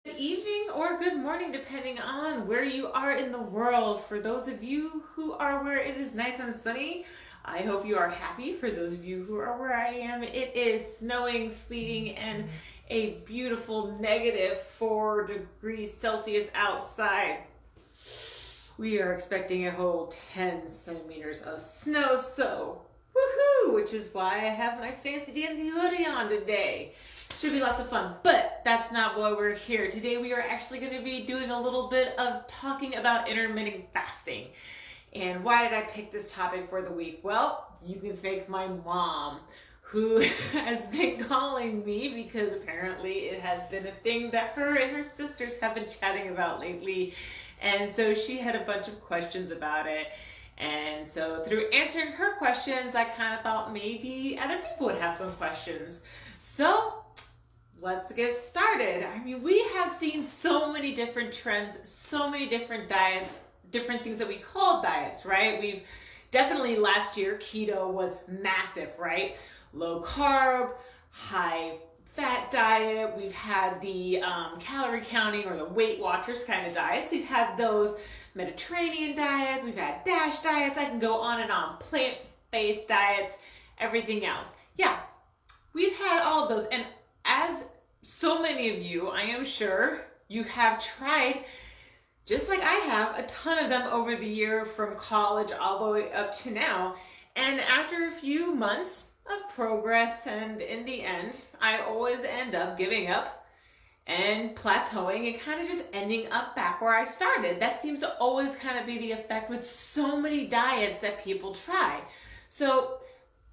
Good evening or good morning, depending on where you are in the world. For those of you who are where it is nice and sunny, I hope you are happy. For those of you who are where I am, it is snowing, sleeting, and a beautiful -4 degrees Celsius outside. We are expecting a whole 10 centimeters of snow, so woohoo! Which is why I have my fancy dancy hoodie on today. Should be lots of fun, but that's not why we're here. Today we are actually going to be doing a little bit of talking about intermittent fasting. And why did I pick this topic for the week? Well, you can thank my mom, who has been calling me because apparently it has been a thing that her and her sisters have been chatting about lately. And so she had a bunch of questions about it. And so through answering her questions, I kind of thought maybe other people would have some questions. So let's get started. I mean, we have seen so many different trends, so many different diets, different things that we call diets, right? We've definitely last year, keto was massive, right? Low carb, high fat diet. We've had the calorie counting or the Weight Watchers kind of diets. We've had those Mediterranean diets. We've had DASH diets. I can go on and on. Plant-based diets, everything else. Yeah, we've had all of those. And as so many of you, I am sure, you have tried, just like I have, a ton of them over the year from college all the way up to now. And after a few months of progress and in the end, I always end up giving up and plateauing and kind of just ending up back where I started. That seems to always kind of be the effect with so many diets that people try. So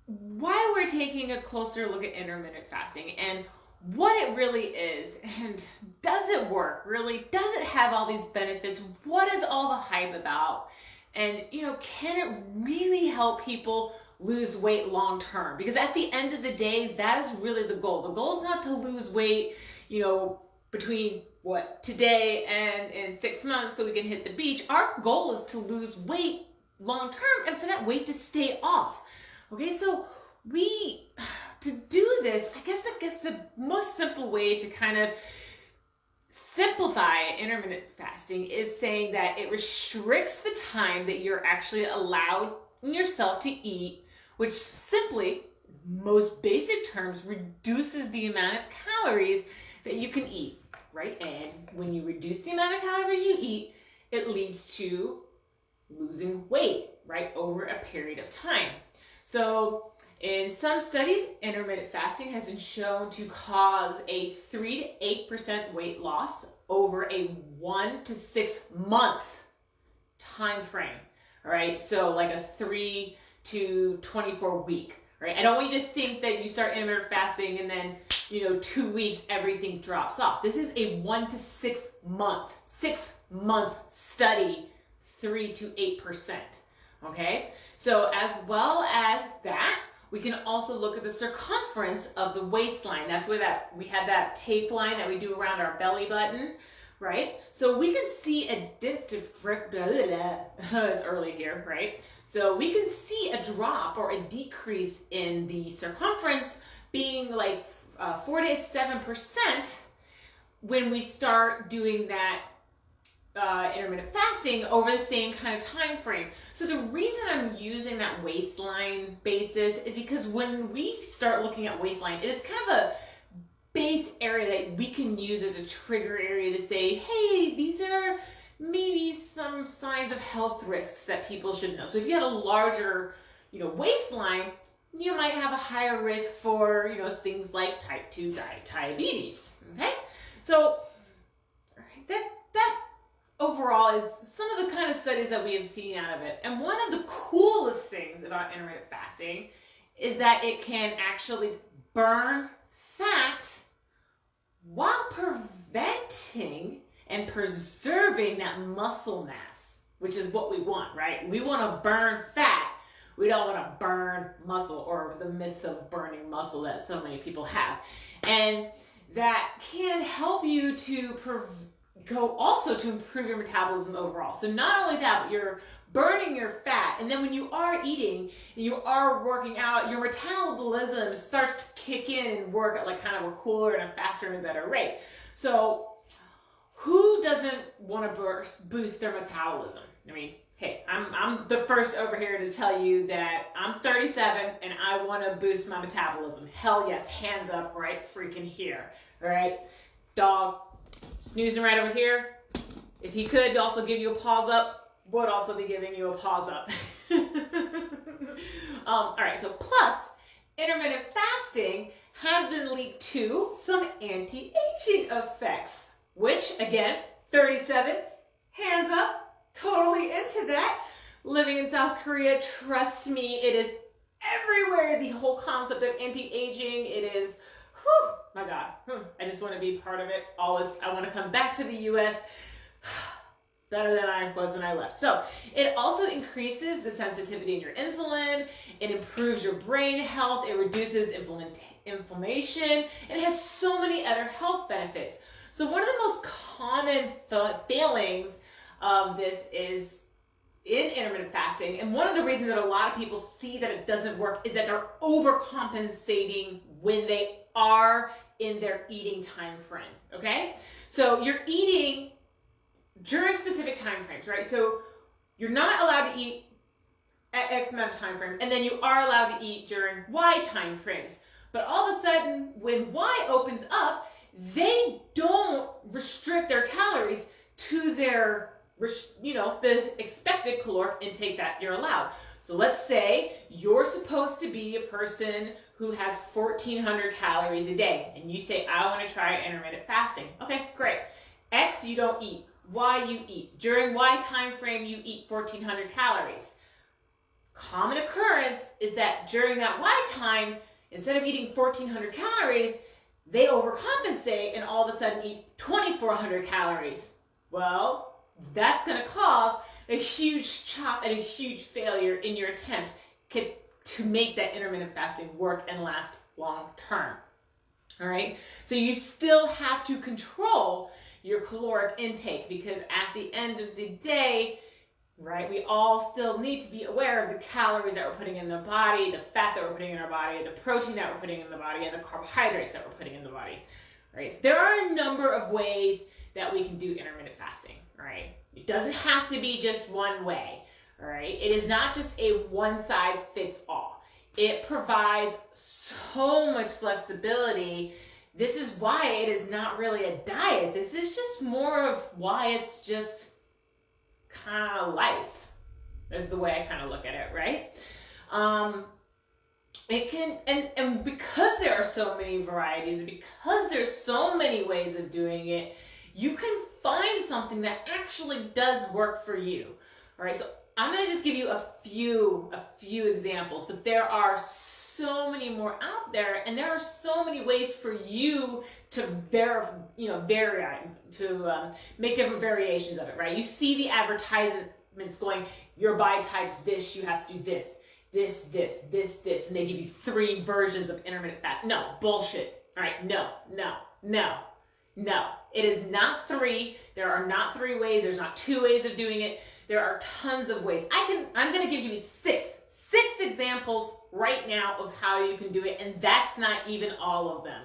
why we're taking a closer look at intermittent fasting and what it really is, and does it work really? Does it have all these benefits? What is all the hype about? And can it really help people lose weight long term? Because at the end of the day, that is really the goal. The goal is not to lose weight, between today and in 6 months so we can hit the beach. Our goal is to lose weight long term and for that weight to stay off. Okay, so to do this, I guess the most simple way to kind of simplify intermittent fasting is saying that it restricts the time that you're actually allowed yourself to eat, which simply, most basic terms, reduces the amount of calories that you can eat, right? And when you reduce the amount of calories you eat, it leads to losing weight, right, over a period of time. So in some studies, intermittent fasting has been shown to cause a 3 to 8% weight loss over a 1 to 6 month time frame. All right, so like a 3 to 24 week. Right, I don't want you to think that you start intermittent fasting and then 2 weeks everything drops off. This is a 1 to 6 month study, 3 to 8%. Okay, so as well as that, we can also look at the circumference of the waistline. That's where we have that tape line that we do around our belly button, right? So we can see it's early here, right? So we can see a drop or a decrease in the circumference being like 4 to 7% when we start doing that intermittent fasting over the same kind of time frame. So the reason I'm using that waistline basis is because when we start looking at waistline, it is kind of a base area that we can use as a trigger area to say, hey, these are maybe some signs of health risks that people should know. So if you have a larger, waistline, you might have a higher risk for, things like type 2 diabetes. Okay, so that overall is some of the kind of studies that we have seen out of it. And one of the coolest things about intermittent fasting is that it can actually burn fat while preventing and preserving that muscle mass, which is what we want, right? We want to burn fat. We don't want to burn muscle, or the myth of burning muscle that so many people have. And that can help you to also to improve your metabolism overall. So not only that, but you're burning your fat, and then when you are eating and you are working out, your metabolism starts to kick in and work at like kind of a cooler and a faster and a better rate. So doesn't want to boost their metabolism? I mean, hey, I'm the first over here to tell you that I'm 37 and I want to boost my metabolism. Hell yes, hands up right freaking here. All right, dog snoozing right over here. If he could also give you a pause up, would also be giving you a pause up. All right, so plus intermittent fasting has been linked to some anti-aging effects, which again, 37, hands up, totally into that. Living in South Korea, trust me, it is everywhere. The whole concept of anti-aging, it is, whew, my God, I just want to be part of it. Always, I want to come back to the US better than I was when I left. So it also increases the sensitivity in your insulin. It improves your brain health. It reduces inflammation. And it has so many other health benefits. So one of the most common failings of this is in intermittent fasting. And one of the reasons that a lot of people see that it doesn't work is that they're overcompensating when they are in their eating time frame. Okay? So you're eating during specific time frames, right? So you're not allowed to eat at X amount of time frame, and then you are allowed to eat during Y time frames. But all of a sudden, when Y opens up, they don't restrict their calories to their, the expected caloric intake that you're allowed. So let's say you're supposed to be a person who has 1,400 calories a day, and you say, I want to try intermittent fasting. Okay, great. X, you don't eat. Y, you eat. During Y time frame, you eat 1,400 calories. Common occurrence is that during that Y time, instead of eating 1,400 calories, they overcompensate and all of a sudden eat 2,400 calories. Well, that's going to cause a huge chop and a huge failure in your attempt to make that intermittent fasting work and last long term. All right? So you still have to control your caloric intake, because at the end of the day, right, we all still need to be aware of the calories that we're putting in the body, the fat that we're putting in our body, the protein that we're putting in the body, and the carbohydrates that we're putting in the body. Right? So there are a number of ways that we can do intermittent fasting. Right? It doesn't have to be just one way. All right? It is not just a one size fits all. It provides so much flexibility. This is why it is not really a diet. This is just more of why it's just kind of life, is the way I kind of look at it, right? It can, and because there are so many varieties, and because there's so many ways of doing it, you can find something that actually does work for you. All right, so I'm going to just give you a few examples, but there are so many more out there, and there are so many ways for you to vary, to make different variations of it, right? You see the advertisements going, your body type's this, you have to do this, and they give you 3 versions of intermittent fast. No, bullshit. All right, no. It is not 3. There are not 3 ways. There's not 2 ways of doing it. There are tons of ways. I'm going to give you 6 examples right now of how you can do it, and that's not even all of them.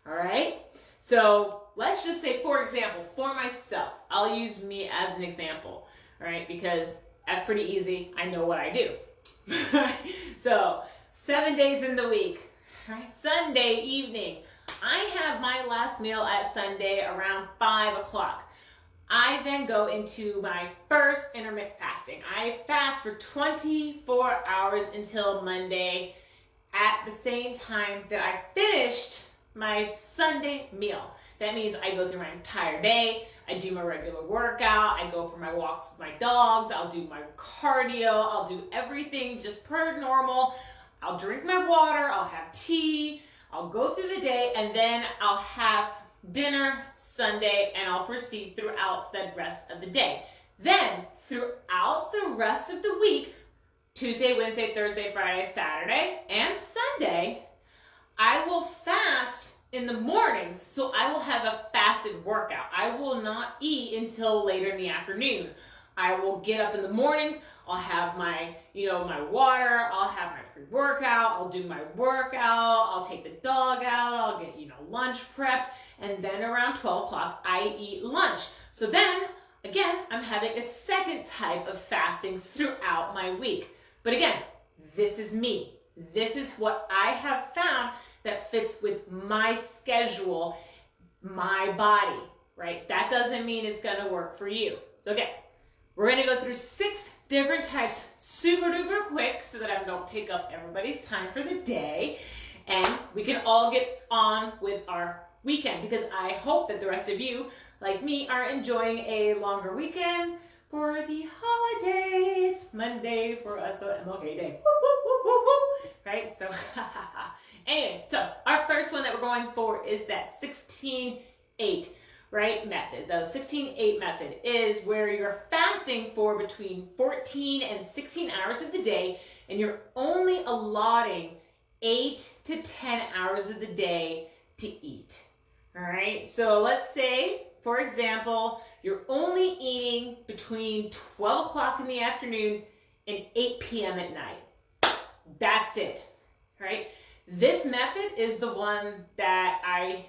All right? So let's just say, for example, for myself, I'll use me as an example, all right? Because that's pretty easy. I know what I do. So 7 days in the week, Sunday evening, I have my last meal at Sunday around 5 o'clock. I then go into my first intermittent fasting. I fast for 24 hours until Monday at the same time that I finished my Sunday meal. That means I go through my entire day. I do my regular workout. I go for my walks with my dogs. I'll do my cardio. I'll do everything just per normal. I'll drink my water. I'll have tea. I'll go through the day, and then I'll have dinner Sunday, and I'll proceed throughout the rest of the day. Then, throughout the rest of the week, Tuesday, Wednesday, Thursday, Friday, Saturday, and Sunday, I will fast in the mornings, so I will have a fasted workout. I will not eat until later in the afternoon. I will get up in the mornings, I'll have my, my water, I'll have my pre-workout, I'll do my workout, I'll take the dog out, I'll get, lunch prepped, and then around 12 o'clock, I eat lunch. So then, again, I'm having a second type of fasting throughout my week. But again, this is me. This is what I have found that fits with my schedule, my body, right? That doesn't mean it's gonna work for you. So okay, we're gonna go through 6 different types super duper quick so that I don't take up everybody's time for the day, and we can all get on with our weekend, because I hope that the rest of you, like me, are enjoying a longer weekend for the holidays. Monday for us, so MLK Day. Woo, woo, woo, woo, woo. Right? So, anyway, so our first one that we're going for is that 16-8, right, method. The 16-8 method is where you're fasting for between 14 and 16 hours of the day, and you're only allotting 8 to 10 hours of the day to eat. All right, so let's say, for example, you're only eating between 12 o'clock in the afternoon and 8 p.m. at night. That's it, right? This method is the one that I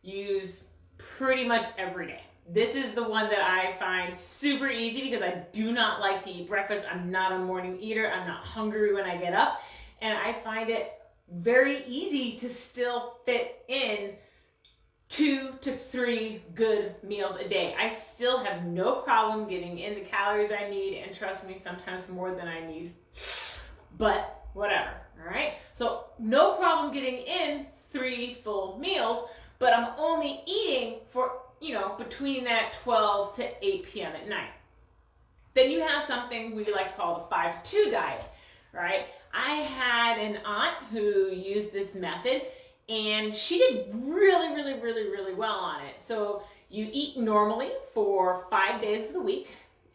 use pretty much every day. This is the one that I find super easy because I do not like to eat breakfast. I'm not a morning eater. I'm not hungry when I get up. And I find it very easy to still fit in 2 to 3 good meals a day. I still have no problem getting in the calories I need, and trust me, sometimes more than I need, but whatever, all right? So no problem getting in 3 full meals, but I'm only eating for, between that 12 to 8 p.m. at night. Then you have something we like to call the 5-2 diet, right? I had an aunt who used this method, and she did really, really, really, really well on it. So you eat normally for 5 days of the week,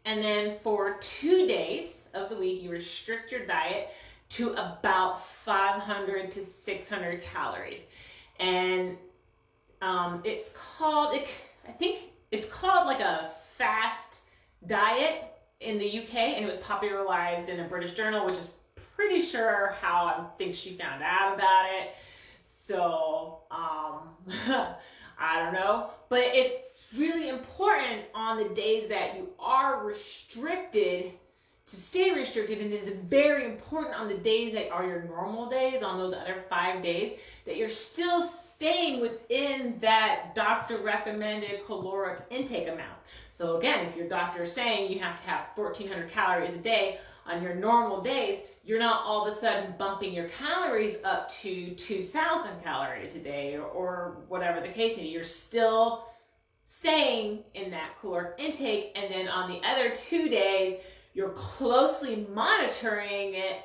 and then for 2 days of the week, you restrict your diet to about 500 to 600 calories. And it's called, I think it's called like a fast diet in the UK, and it was popularized in a British journal, which is pretty sure how I think she found out about it. So, I don't know, but it's really important on the days that you are restricted to stay restricted, and it is very important on the days that are your normal days, on those other 5 days, that you're still staying within that doctor recommended caloric intake amount. So again, if your doctor is saying you have to have 1,400 calories a day on your normal days, you're not all of a sudden bumping your calories up to 2,000 calories a day or whatever the case is. You're still staying in that caloric intake, and then on the other 2 days, you're closely monitoring it,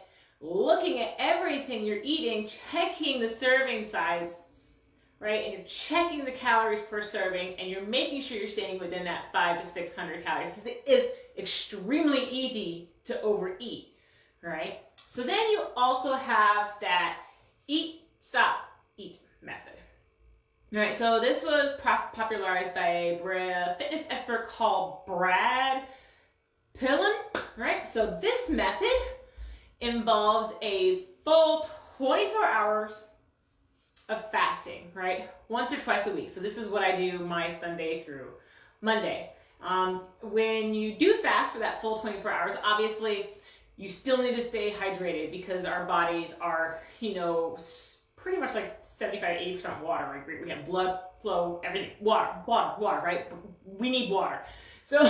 looking at everything you're eating, checking the serving size, right? And you're checking the calories per serving, and you're making sure you're staying within that 500 to 600 calories, because it is extremely easy to overeat, right? So then you also have that eat, stop, eat method. All right, so this was popularized by a fitness expert called Brad Pillen, right? So this method involves a full 24 hours of fasting, right? Once or twice a week. So this is what I do my Sunday through Monday. When you do fast for that full 24 hours, obviously you still need to stay hydrated, because our bodies are, pretty much like 75 to 80% water, right? We have blood flow, everything, water, right? We need water. So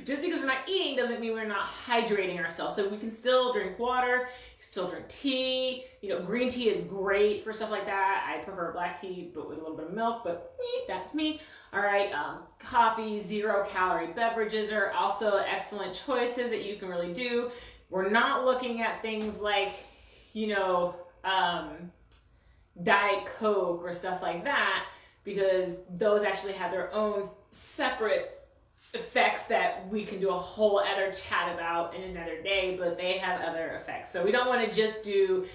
just because we're not eating doesn't mean we're not hydrating ourselves. So we can still drink water, still drink tea. Green tea is great for stuff like that. I prefer black tea, but with a little bit of milk, but that's me. All right, coffee, 0-calorie beverages are also excellent choices that you can really do. We're not looking at things like, Diet Coke or stuff like that, because those actually have their own separate effects that we can do a whole other chat about in another day, but they have other effects. So we don't want to just do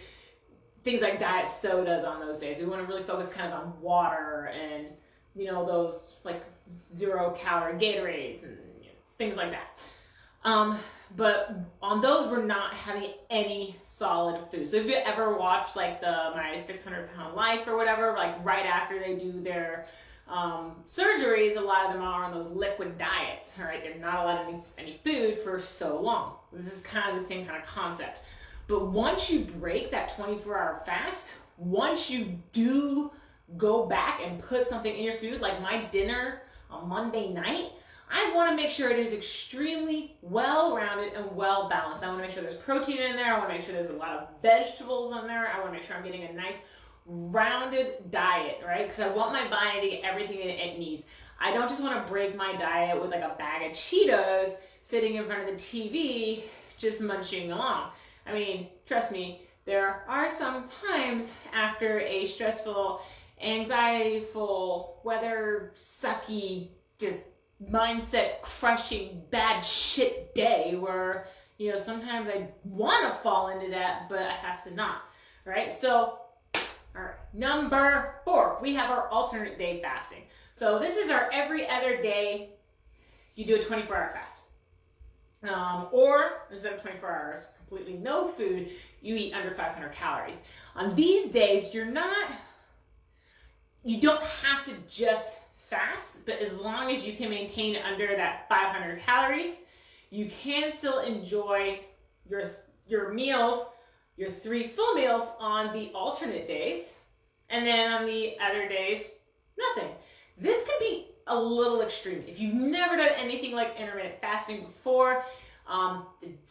things like diet sodas on those days. We want to really focus kind of on water and, those like 0-calorie Gatorades and things like that. But on those, we're not having any solid food. So if you ever watch like my 600 Pound Life or whatever, like right after they do their surgeries, a lot of them are on those liquid diets, all right? They're not allowed any food for so long. This is kind of the same kind of concept. But once you break that 24-hour fast, once you do go back and put something in your food, like my dinner on Monday night, I want to make sure it is extremely well-rounded and well-balanced. I want to make sure there's protein in there. I want to make sure there's a lot of vegetables in there. I want to make sure I'm getting a nice rounded diet, right? Because I want my body to get everything it needs. I don't just want to break my diet with like a bag of Cheetos sitting in front of the TV just munching along. I mean, trust me, there are some times after a stressful, anxiety-full, weather sucky, just mindset crushing bad shit day where, you know, sometimes I want to fall into that, but I have to not, right? So, all right, number 4, we have our alternate day fasting. So this is our every other day, you do a 24-hour fast. Or instead of 24 hours, completely no food, you eat under 500 calories. On these days, you don't have to just fast, but as long as you can maintain under that 500 calories, you can still enjoy your meals, your 3 full meals on the alternate days, and then on the other days, nothing. This can be a little extreme. If you've never done anything like intermittent fasting before,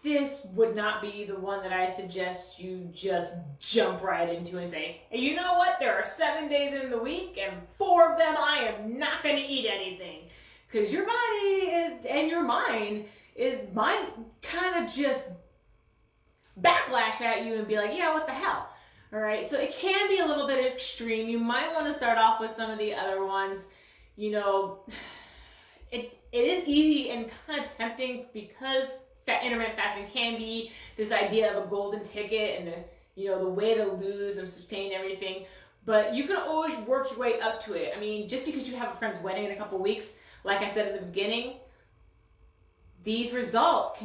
this would not be the one that I suggest you just jump right into and say, hey, you know what? There are 7 days in the week and 4 of them I am not going to eat anything. Because your body and your mind might kind of just backlash at you and be like, yeah, what the hell? All right, so it can be a little bit extreme. You might want to start off with some of the other ones. You know, it is easy and kind of tempting because intermittent fasting can be this idea of a golden ticket and the way to lose and sustain everything. But you can always work your way up to it. I mean, just because you have a friend's wedding in a couple weeks, like I said in the beginning, these results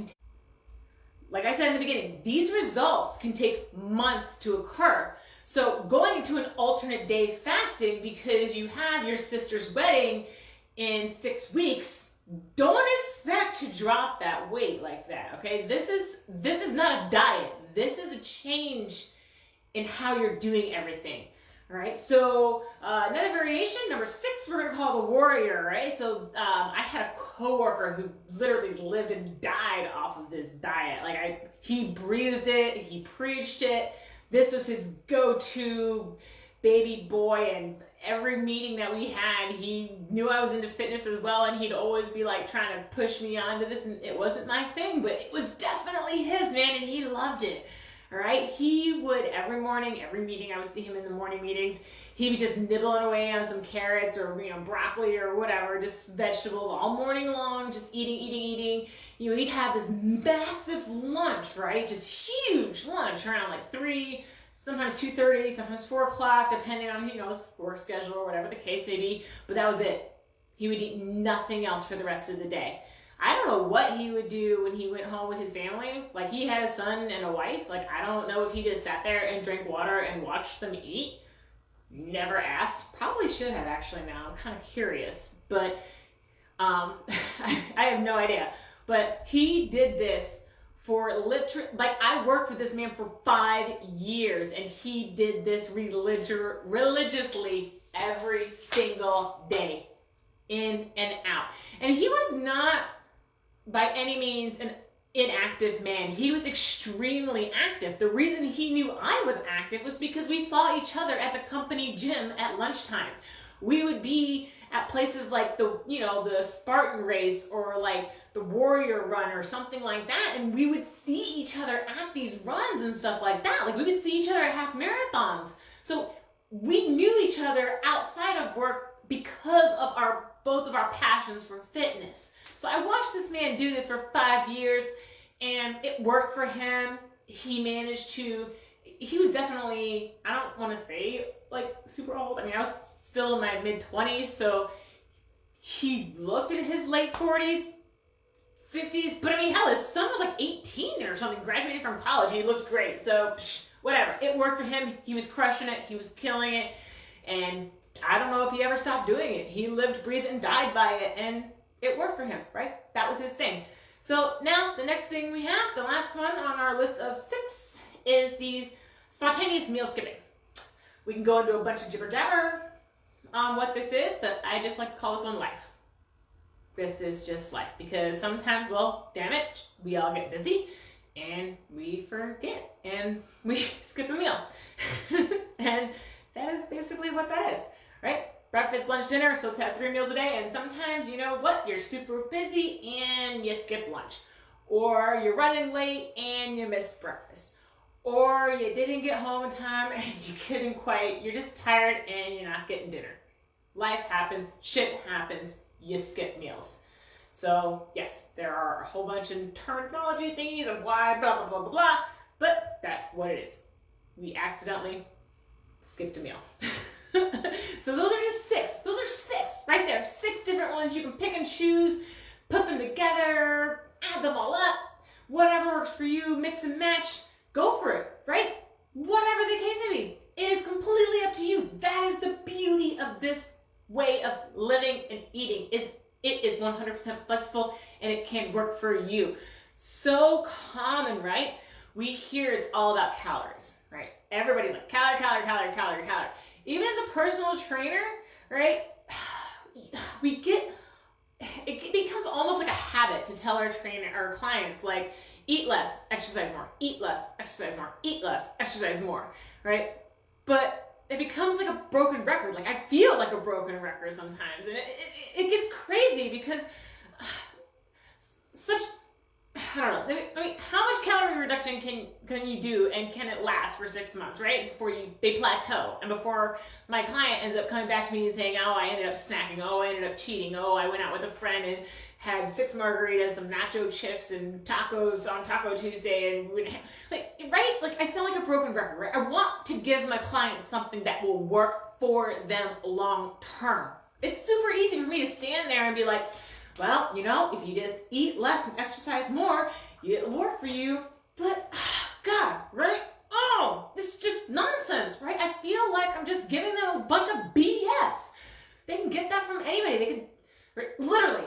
can take months to occur. So going into an alternate day fasting because you have your sister's wedding in 6 weeks, don't expect to drop that weight like that, okay? This is not a diet. This is a change in how you're doing everything, all right? So another variation, number 6, we're gonna call the warrior, right? So I had a coworker who literally lived and died off of this diet. He breathed it, he preached it. This was his go-to baby boy, and every meeting that we had, he knew I was into fitness as well, and he'd always be like trying to push me onto this, and it wasn't my thing, but it was definitely his, man, and he loved it. All right, he would every morning, every meeting, I would see him in the morning meetings, he'd be just nibbling away on some carrots or broccoli or whatever, just vegetables all morning long, just eating. He'd have this massive lunch, right? Just huge lunch around like 3, sometimes 2:30, sometimes 4 o'clock, depending on his work schedule or whatever the case may be. But that was it. He would eat nothing else for the rest of the day. I don't know what he would do when he went home with his family. Like, he had a son and a wife. Like, I don't know if he just sat there and drank water and watched them eat. Never asked. Probably should have, actually, now. I'm kind of curious. But I have no idea. But he did this for I worked with this man for 5 years, and he did this religiously every single day, in and out. And he was not by any means an inactive man. He was extremely active. The reason he knew I was active was because we saw each other at the company gym at lunchtime. We would be at places like the Spartan race or like the Warrior Run or something like that, and we would see each other at these runs and stuff like that. Like, we would see each other at half marathons. So we knew each other outside of work because of both of our passions for fitness. So I watched this man do this for 5 years, and it worked for him. He was definitely, I don't want to say like super old. I mean, I was still in my mid-20s, so he looked in his late 40s, 50s, but I mean, hell, his son was like 18 or something, graduating from college, and he looked great. So, whatever. It worked for him. He was crushing it. He was killing it. And I don't know if he ever stopped doing it. He lived, breathed, and died by it, and it worked for him, right? That was his thing. So now, the next thing we have, the last one on our list of 6, is these spontaneous meal skipping. We can go into a bunch of jibber jabber on what this is, but I just like to call this one life. This is just life, because sometimes, well, damn it, we all get busy and we forget and we skip a meal. And that is basically what that is, right? Breakfast, lunch, dinner, we're supposed to have 3 meals a day, and sometimes, you know what, you're super busy and you skip lunch. Or you're running late and you miss breakfast. Or you didn't get home in time and you couldn't quite, you're just tired and you're not getting dinner. Life happens, shit happens, you skip meals. So yes, there are a whole bunch of terminology thingies of why blah, blah, blah, blah, blah, but that's what it is. We accidentally skipped a meal. So those are just 6. Those are 6 right there. 6 different ones. You can pick and choose, put them together, add them all up, whatever works for you, mix and match, go for it, right? Whatever the case may be, it is completely up to you. That is the beauty of this way of living and eating. It is 100% flexible and it can work for you. So common, right? We hear it's all about calories, right? Everybody's like calorie, calorie, calorie, calorie, calorie. Even as a personal trainer, right? It becomes almost like a habit to tell our clients, like, eat less, exercise more, eat less, exercise more, eat less, exercise more, right? But it becomes like a broken record. Like, I feel like a broken record sometimes. And it gets crazy because I don't know. I mean, how much calorie reduction can you do, and can it last for 6 months, right? Before they plateau, and before my client ends up coming back to me and saying, oh, I ended up snacking, oh, I ended up cheating, oh, I went out with a friend and had 6 margaritas, some nacho chips, and tacos on Taco Tuesday, and right? Like, I sound like a broken record, right? I want to give my clients something that will work for them long term. It's super easy for me to stand there and be like, well, you know, if you just eat less and exercise more, it'll work for you. But, God, right? Oh, this is just nonsense, right? I feel like I'm just giving them a bunch of BS. They can get that from anybody. They can, right? Literally,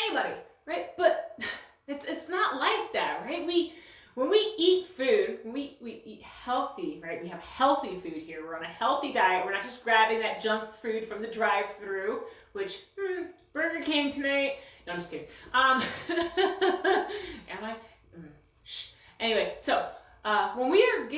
anybody, right? But it's not like that, right? When we eat food, when we eat healthy, right? We have healthy food here. We're on a healthy diet. We're not just grabbing that junk food from the drive-thru, which, Burger King tonight. No, I'm just kidding. Am I? Anyway, so when we're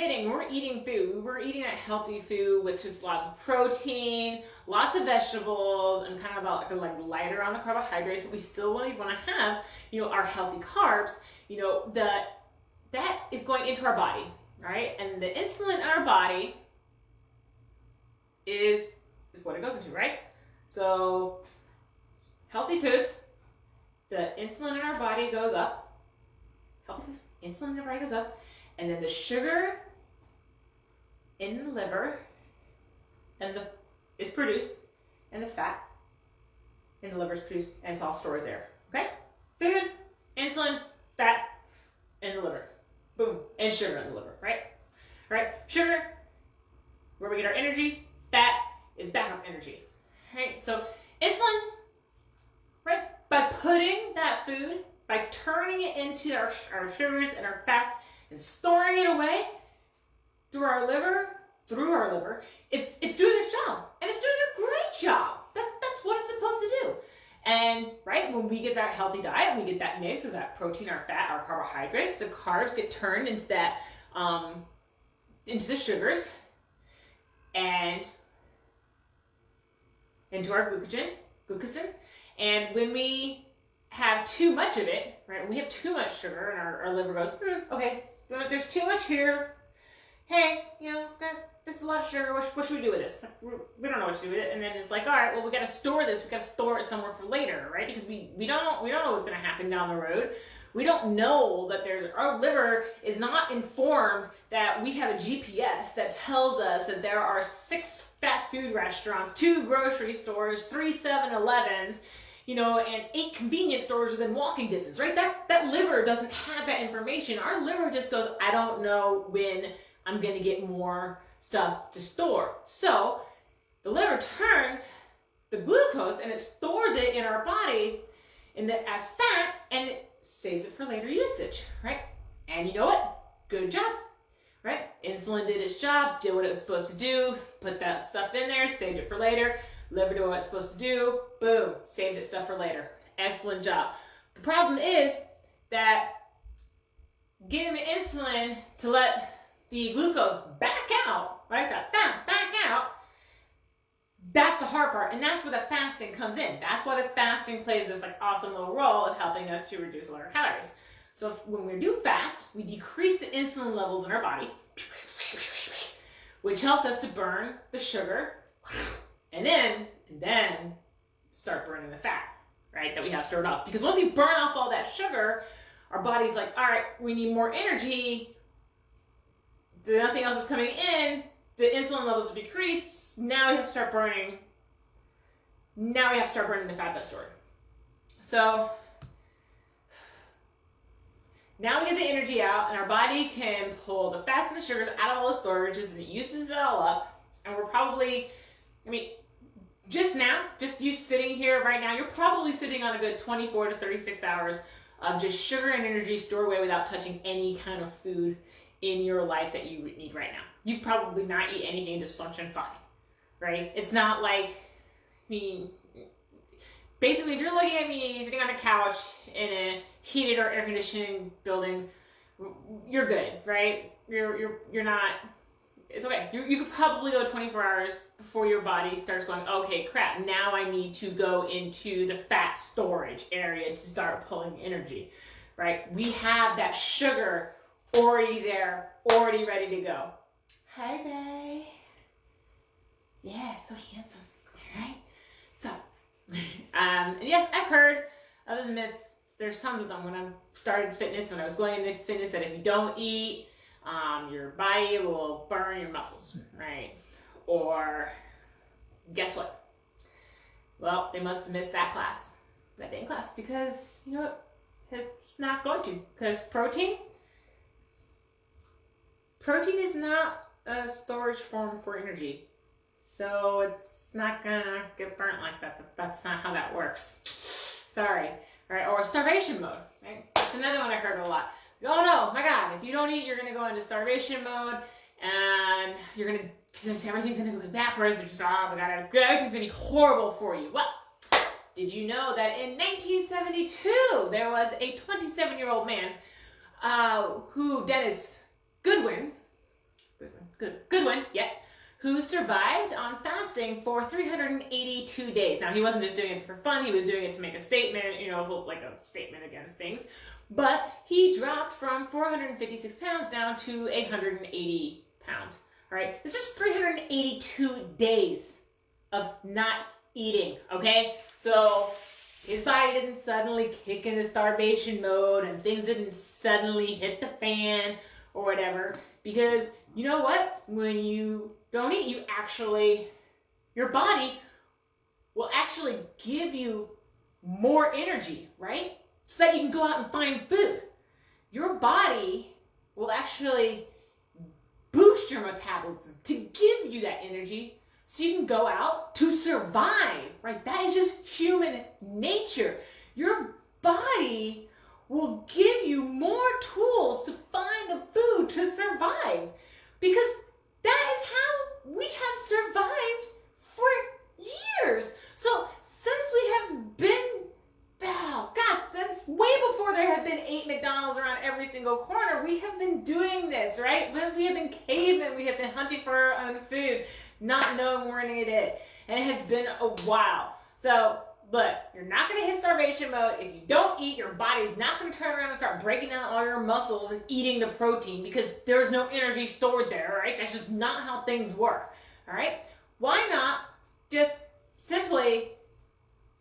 eating food, we're eating that healthy food with just lots of protein, lots of vegetables, and kind of like lighter on the carbohydrates, but we still really want to have, you know, our healthy carbs, you know, that is going into our body, right? And the insulin in our body is what it goes into, right? So healthy foods, the insulin in our body goes up. Healthy foods, insulin in our body goes up. And then the sugar in the liver is produced, and the fat in the liver is produced, and it's all stored there. Okay? Food, insulin, fat in the liver. Boom. And sugar in the liver, right? Right? Sugar, where we get our energy. Fat is backup energy. Right? So insulin, right? By putting that food, by turning it into our sugars and our fats and storing it away through our liver, it's doing its job. And it's doing a great job. That's what it's supposed to do. And, right, when we get that healthy diet, we get that mix of that protein, our fat, our carbohydrates, the carbs get turned into that, into the sugars and into our glucosan. And when we have too much of it, right, when we have too much sugar and our liver goes, okay, there's too much here. Hey, you know, that's a lot of sugar. What should we do with this? We don't know what to do with it. And then it's like, all right, well, we got to store this. We got to store it somewhere for later, right? Because we don't know what's going to happen down the road. We don't know that our liver is not informed that we have a GPS that tells us that there are 6 fast food restaurants, 2 grocery stores, 3 7-Elevens, and 8 convenience stores within walking distance, right? That liver doesn't have that information. Our liver just goes, I don't know when I'm going to get more stuff to store. So the liver turns the glucose and it stores it in our body as fat, and it saves it for later usage, right? And you know what? Good job, right? Insulin did its job, did what it was supposed to do, put that stuff in there, saved it for later. Liver did what it's supposed to do, boom, saved its stuff for later. Excellent job. The problem is that getting the insulin to let the glucose back out, right? That fat back out, that's the hard part, and that's where the fasting comes in. That's why the fasting plays this awesome little role of helping us to reduce all our calories. So when we do fast, we decrease the insulin levels in our body, which helps us to burn the sugar, and then start burning the fat, right, that we have stored up. Because once we burn off all that sugar, our body's like, all right, we need more energy. Nothing else is coming in. The insulin levels have decreased. Now we have to start burning. Now we have to start burning the fat that's stored. So now we get the energy out, and our body can pull the fats and the sugars out of all the storages, and it uses it all up. And we're probably, just you sitting here right now, you're probably sitting on a good 24 to 36 hours of just sugar and energy stored away without touching any kind of food in your life that you need right now. You probably not eat anything and just function fine, right? It's not like, basically if you're looking at me sitting on a couch in a heated or air conditioning building, you're good, right? You're not, it's okay. You could probably go 24 hours before your body starts going, okay, crap, now I need to go into the fat storage area to start pulling energy, right? We have that sugar already there, already ready to go. Hi, babe. Yeah, so handsome, all right? So, and yes, I've heard of those myths. There's tons of them. When I started fitness, when I was going into fitness, that if you don't eat, your body will burn your muscles, right? Or guess what? Well, they must have missed that day in class, because you know what? It's not going to, because protein is not a storage form for energy. So it's not gonna get burnt like that. That's not how that works. Sorry. All right, or starvation mode, right? That's another one I heard a lot. Oh no, my God, if you don't eat, you're gonna go into starvation mode, and everything's gonna go backwards. It's just, oh my God, everything's gonna be horrible for you. Well, did you know that in 1972, there was a 27-year-old man, Dennis Goodwin, who survived on fasting for 382 days. Now, he wasn't just doing it for fun, he was doing it to make a statement, like a statement against things. But he dropped from 456 pounds down to 880 pounds, all right? This is 382 days of not eating, okay? So his body didn't suddenly kick into starvation mode and things didn't suddenly hit the fan or whatever, because you know what? When you don't eat, your body will actually give you more energy, right? So that you can go out and find food. Your body will actually boost your metabolism to give you that energy so you can go out to survive, right? That is just human nature. Your body will give you more tools to find the food to survive, because that is how we have survived for years. So since we have been, since way before there have been 8 McDonald's around every single corner, we have been doing this, right? We have been cavemen, we have been hunting for our own food, not knowing where it is. And it has been a while. So, but you're not going to hit starvation mode. If you don't eat, your body's not going to turn around and start breaking down all your muscles and eating the protein, because there's no energy stored there, right? That's just not how things work, all right? Why not just simply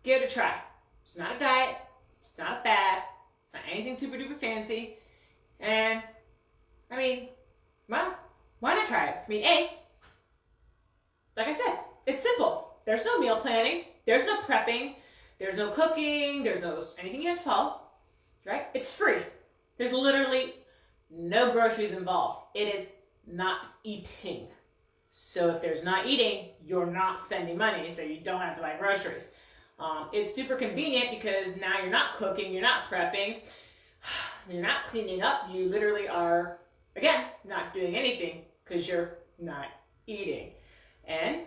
give it a try? It's not a diet. It's not a fad. It's not anything super duper fancy. And, well, why not try it? Like I said, it's simple. There's no meal planning. There's no prepping. There's no cooking, there's no anything you have to follow, right? It's free. There's literally no groceries involved. It is not eating. So if there's not eating, you're not spending money, so you don't have to buy groceries. It's super convenient because now you're not cooking, you're not prepping, you're not cleaning up. You literally are, again, not doing anything because you're not eating. And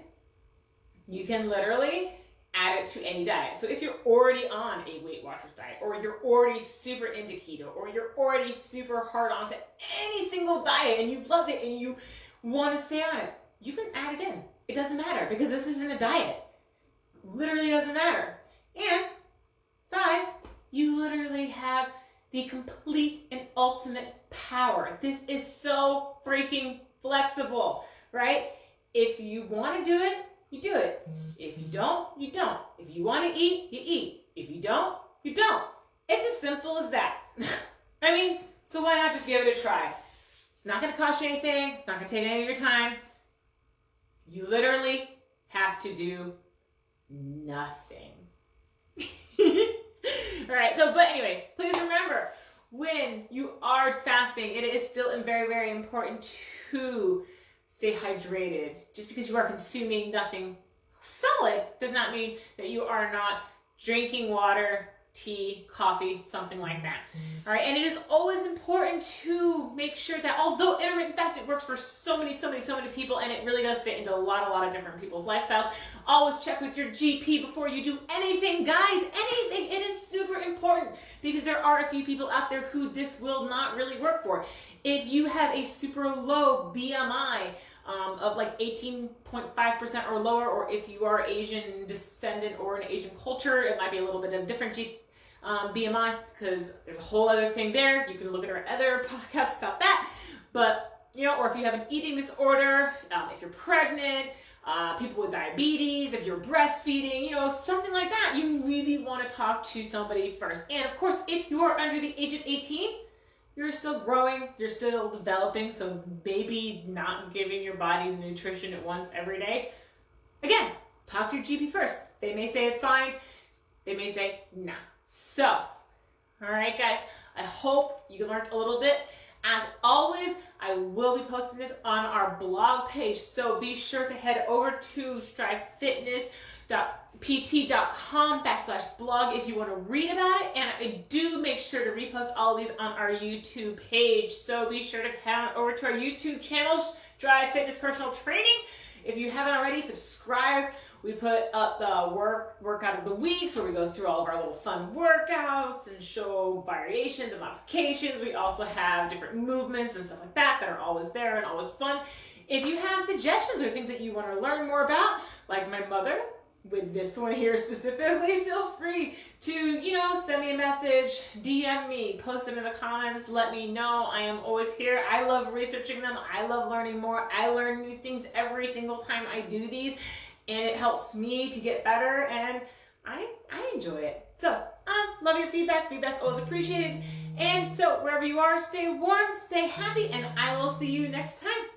you can literally add it to any diet. So if you're already on a Weight Watchers diet, or you're already super into keto, or you're already super hard onto any single diet and you love it and you want to stay on it, you can add it in. It doesn't matter because this isn't a diet. Literally doesn't matter. And 5, you literally have the complete and ultimate power. This is so freaking flexible, right? If you want to do it, you do it. If you don't, you don't. If you want to eat, you eat. If you don't, you don't. It's as simple as that. I mean, so why not just give it a try? It's not going to cost you anything. It's not going to take any of your time. You literally have to do nothing. All right, but anyway, please remember, when you are fasting, it is still very, very important to stay hydrated. Just because you are consuming nothing solid does not mean that you are not drinking water, tea, coffee, something like that. All right, and it is always important to make sure that although intermittent fasting works for so many people, and it really does fit into a lot of different people's lifestyles, always check with your GP before you do anything, guys, anything. It is super important because there are a few people out there who this will not really work for. If you have a super low BMI of like 18.5% or lower, or if you are Asian descendant or an Asian culture, it might be a little bit of different BMI, because there's a whole other thing there. You can look at our other podcasts about that. But, or if you have an eating disorder, if you're pregnant, people with diabetes, if you're breastfeeding, something like that, you really want to talk to somebody first. And of course, if you're under the age of 18, you're still growing, you're still developing, so maybe not giving your body the nutrition it wants every day. Again, talk to your GP first. They may say it's fine. They may say, nah. So, all right, guys, I hope you learned a little bit. As always, I will be posting this on our blog page, so be sure to head over to strivefitness.pt.com/blog if you want to read about it. And I do make sure to repost all these on our YouTube page, so be sure to head over to our YouTube channel, Strive Fitness Personal Training. If you haven't already, subscribe. We put up the workout of the weeks where we go through all of our little fun workouts and show variations and modifications. We also have different movements and stuff like that are always there and always fun. If you have suggestions or things that you want to learn more about, like my mother, with this one here specifically, feel free to, send me a message, DM me, post them in the comments, let me know. I am always here. I love researching them. I love learning more. I learn new things every single time I do these, and it helps me to get better, and I enjoy it. So, love your feedback. Feedback's always appreciated. And so, wherever you are, stay warm, stay happy, and I will see you next time.